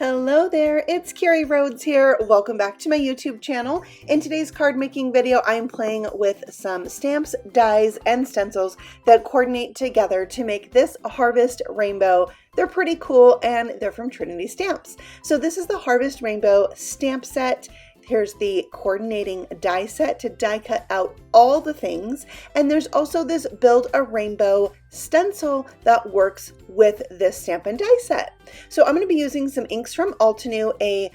Hello there, it's Carrie Rhodes here. Welcome back to my YouTube channel. In today's card making video, I'm playing with some stamps, dies, and stencils that coordinate together to make this Harvest Rainbow. They're pretty cool and they're from Trinity Stamps. So this is the Harvest Rainbow stamp set. Here's the coordinating die set to die cut out all the things. And there's also this Build a Rainbow stencil that works with this stamp and die set. So I'm going to be using some inks from Altenew, a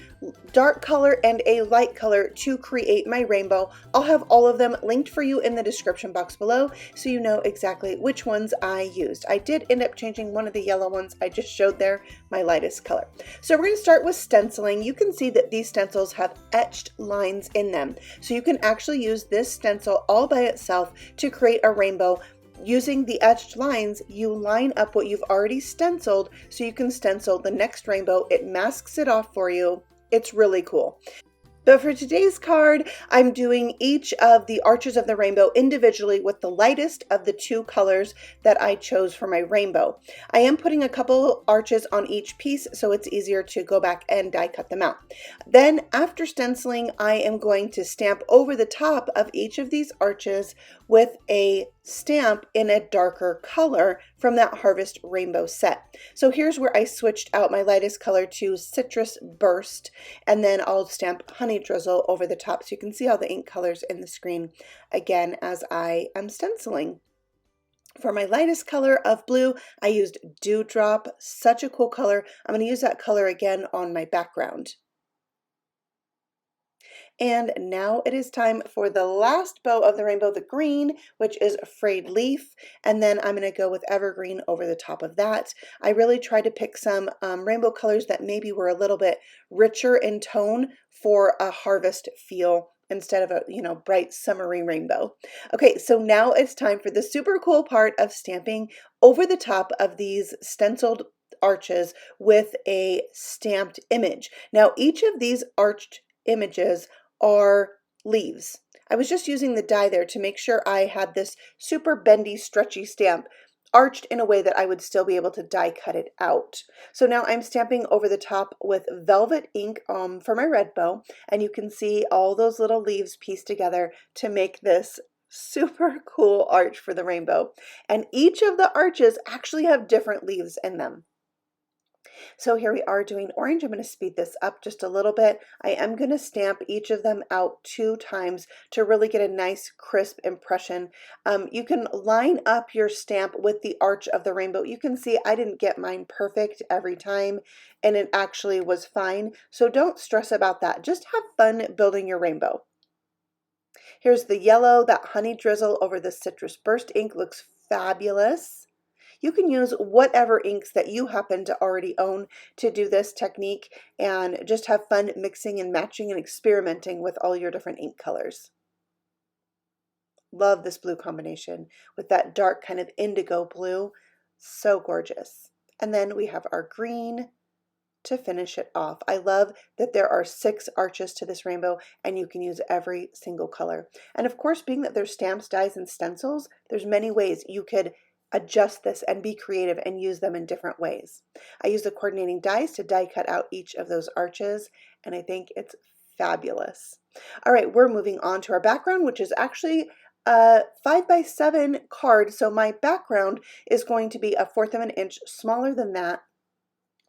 dark color and a light color to create my rainbow. I'll have all of them linked for you in the description box below so you know exactly which ones I used. I did end up changing one of the yellow ones I just showed there, my lightest color. So we're going to start with stenciling. You can see that these stencils have etched lines in them. So you can actually use this stencil all by itself to create a rainbow. Using the etched lines, you line up what you've already stenciled so you can stencil the next rainbow. It masks it off for you. It's really cool. But for today's card, I'm doing each of the arches of the rainbow individually with the lightest of the two colors that I chose for my rainbow. I am putting a couple arches on each piece so it's easier to go back and die cut them out. Then after stenciling, I am going to stamp over the top of each of these arches with a stamp in a darker color from that Harvest Rainbow set. So here's where I switched out my lightest color to Citrus Burst, and then I'll stamp Honey Drizzle over the top so you can see all the ink colors in the screen again as I am stenciling. For my lightest color of blue, I used Dewdrop, such a cool color. I'm going to use that color again on my background. And now it is time for the last bow of the rainbow, the green, which is Frayed Leaf. And then I'm going to go with Evergreen over the top of that. I really tried to pick some rainbow colors that maybe were a little bit richer in tone for a harvest feel instead of a, bright summery rainbow. Okay, so now it's time for the super cool part of stamping over the top of these stenciled arches with a stamped image. Now, each of these arched images are leaves. I was just using the die there to make sure I had this super bendy, stretchy stamp arched in a way that I would still be able to die cut it out. So now I'm stamping over the top with velvet ink for my red bow, and you can see all those little leaves pieced together to make this super cool arch for the rainbow. And each of the arches actually have different leaves in them. So here we are doing orange. I'm going to speed this up just a little bit. I am going to stamp each of them out 2 times to really get a nice crisp impression. You can line up your stamp with the arch of the rainbow. You can see I didn't get mine perfect every time, and it actually was fine. So don't stress about that. Just have fun building your rainbow. Here's the yellow, that Honey Drizzle over the Citrus Burst ink looks fabulous. You can use whatever inks that you happen to already own to do this technique and just have fun mixing and matching and experimenting with all your different ink colors. Love this blue combination with that dark kind of indigo blue. So gorgeous. And then we have our green to finish it off. I love that there are 6 arches to this rainbow and you can use every single color. And of course, being that there's stamps, dies, and stencils, there's many ways you could adjust this and be creative and use them in different ways. I use the coordinating dies to die cut out each of those arches, and I think it's fabulous. All right, we're moving on to our background, which is actually a 5x7 card. So my background is going to be 1/4 of an inch smaller than that,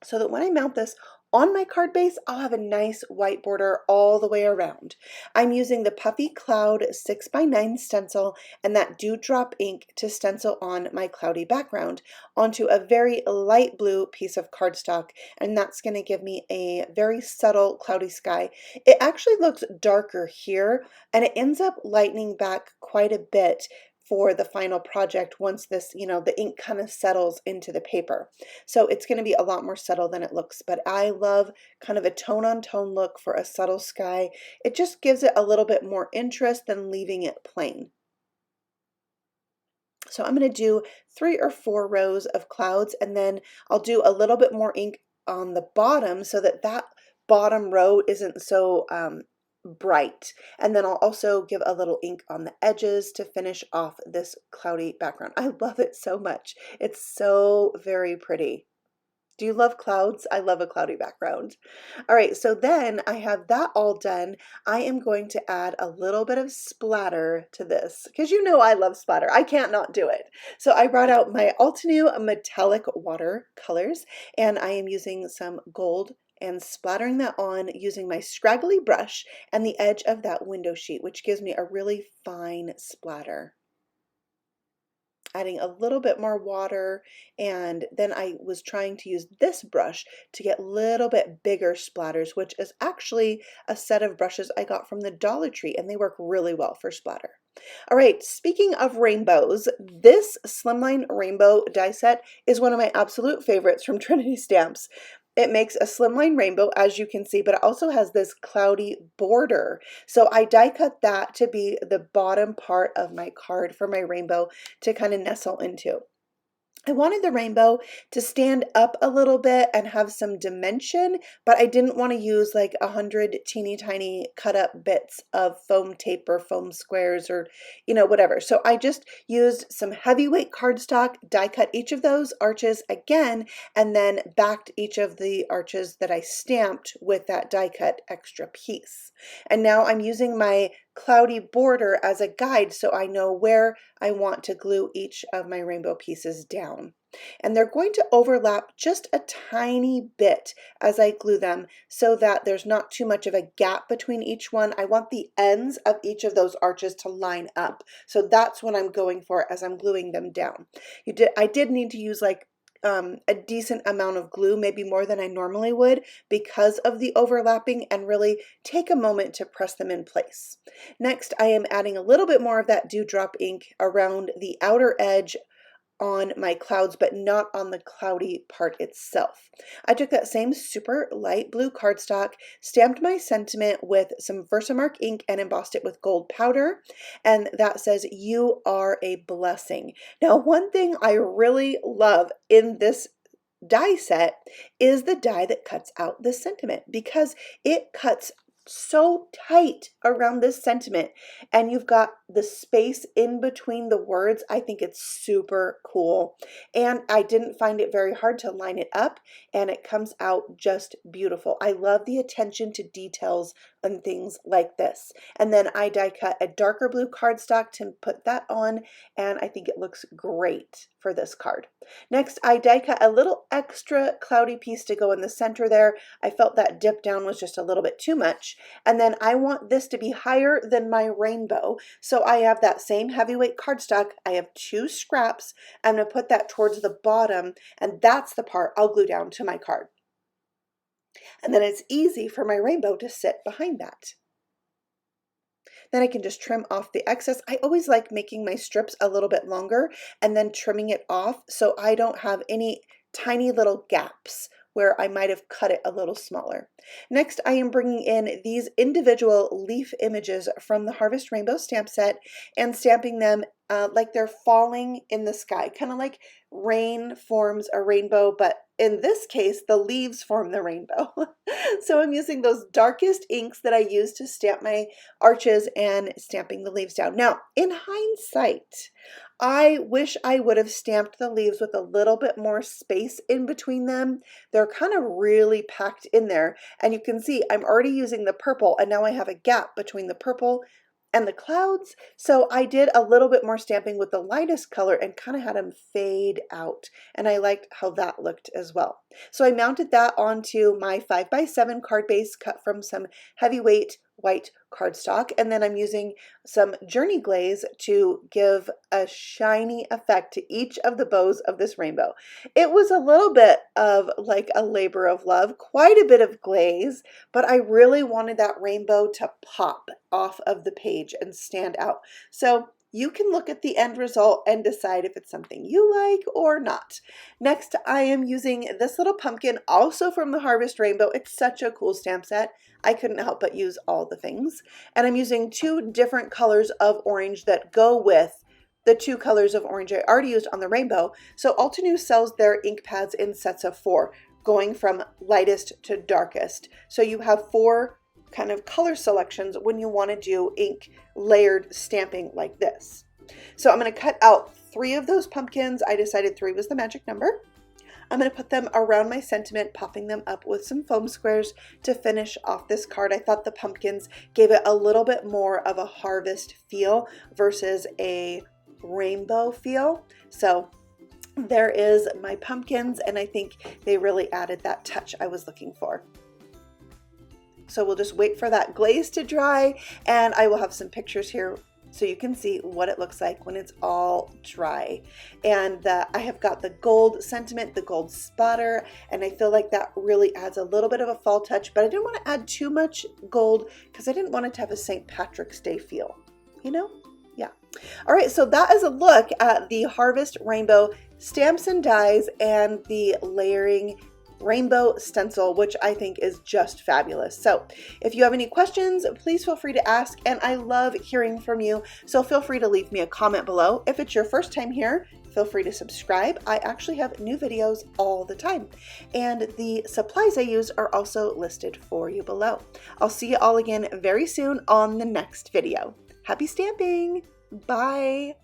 so that when I mount this on my card base, I'll have a nice white border all the way around. I'm using the Puffy Cloud 6x9 stencil and that Dewdrop ink to stencil on my cloudy background onto a very light blue piece of cardstock, and that's going to give me a very subtle cloudy sky. It actually looks darker here, and it ends up lightening back quite a bit for the final project once this, the ink kind of settles into the paper. So it's going to be a lot more subtle than it looks, but I love kind of a tone-on-tone look for a subtle sky. It just gives it a little bit more interest than leaving it plain. So I'm going to do 3 or 4 rows of clouds, and then I'll do a little bit more ink on the bottom so that that bottom row isn't so bright. And then I'll also give a little ink on the edges to finish off this cloudy background. I love it so much. It's so very pretty. Do you love clouds? I love a cloudy background. All right, so then I have that all done. I am going to add a little bit of splatter to this because you know I love splatter. I can't not do it. So I brought out my Altenew metallic watercolors, and I am using some gold and splattering that on using my scraggly brush and the edge of that window sheet, which gives me a really fine splatter. Adding a little bit more water, and then I was trying to use this brush to get a little bit bigger splatters, which is actually a set of brushes I got from the Dollar Tree, and they work really well for splatter. All right, speaking of rainbows, this Slimline Rainbow die set is one of my absolute favorites from Trinity Stamps. It makes a slimline rainbow, as you can see, but it also has this cloudy border. So I die cut that to be the bottom part of my card for my rainbow to kind of nestle into. I wanted the rainbow to stand up a little bit and have some dimension, but I didn't want to use like 100 teeny tiny cut up bits of foam tape or foam squares or, whatever. So I just used some heavyweight cardstock, die cut each of those arches again, and then backed each of the arches that I stamped with that die cut extra piece. And now I'm using my cloudy border as a guide so I know where I want to glue each of my rainbow pieces down. And they're going to overlap just a tiny bit as I glue them so that there's not too much of a gap between each one. I want the ends of each of those arches to line up. So that's what I'm going for as I'm gluing them down. I did need to use like a decent amount of glue, maybe more than I normally would because of the overlapping, and really take a moment to press them in place. Next, I am adding a little bit more of that dewdrop ink around the outer edge on my clouds, but not on the cloudy part itself. I took that same super light blue cardstock, stamped my sentiment with some Versamark ink, and embossed it with gold powder, and that says, "You are a blessing." Now, one thing I really love in this die set is the die that cuts out the sentiment, because it cuts so tight around this sentiment, and you've got the space in between the words. I think it's super cool, and I didn't find it very hard to line it up, and it comes out just beautiful. I love the attention to details and things like this. And then I die cut a darker blue cardstock to put that on, and I think it looks great for this card. Next, I die cut a little extra cloudy piece to go in the center there. I felt that dip down was just a little bit too much. And then I want this to be higher than my rainbow. So I have that same heavyweight cardstock. I have 2 scraps. I'm going to put that towards the bottom, and that's the part I'll glue down to my card. And then it's easy for my rainbow to sit behind that. Then I can just trim off the excess. I always like making my strips a little bit longer and then trimming it off so I don't have any tiny little gaps where I might have cut it a little smaller. Next, I am bringing in these individual leaf images from the Harvest Rainbow stamp set and stamping them like they're falling in the sky, kind of like rain forms a rainbow, but in this case, the leaves form the rainbow. So I'm using those darkest inks that I use to stamp my arches and stamping the leaves down. Now, in hindsight, I wish I would have stamped the leaves with a little bit more space in between them. They're kind of really packed in there, and you can see I'm already using the purple, and now I have a gap between the purple and the clouds. So I did a little bit more stamping with the lightest color and kind of had them fade out, and I liked how that looked as well. So I mounted that onto my 5x7 card base cut from some heavyweight white cardstock, and then I'm using some Journey Glaze to give a shiny effect to each of the bows of this rainbow. It was a little bit of like a labor of love, quite a bit of glaze, but I really wanted that rainbow to pop off of the page and stand out. So you can look at the end result and decide if it's something you like or not. Next, I am using this little pumpkin, also from the Harvest Rainbow. It's such a cool stamp set. I couldn't help but use all the things. And I'm using 2 different colors of orange that go with the 2 colors of orange I already used on the rainbow. So Altenew sells their ink pads in sets of 4, going from lightest to darkest. So you have 4 kind of color selections when you want to do ink layered stamping like this. So I'm going to cut out 3 of those pumpkins. I decided 3 was the magic number. I'm going to put them around my sentiment, popping them up with some foam squares to finish off this card. I thought the pumpkins gave it a little bit more of a harvest feel versus a rainbow feel. So there is my pumpkins, and I think they really added that touch I was looking for. So we'll just wait for that glaze to dry, and I will have some pictures here so you can see what it looks like when it's all dry. And I have got the gold sentiment, the gold spotter, and I feel like that really adds a little bit of a fall touch, but I didn't want to add too much gold because I didn't want it to have a St. Patrick's Day feel, you know? Yeah. All right, so that is a look at the Harvest Rainbow Stamps and Dies and the layering rainbow stencil, which I think is just fabulous. So if you have any questions, please feel free to ask, and I love hearing from you. So feel free to leave me a comment below. If it's your first time here, feel free to subscribe. I actually have new videos all the time, and the supplies I use are also listed for you below. I'll see you all again very soon on the next video. Happy stamping! Bye!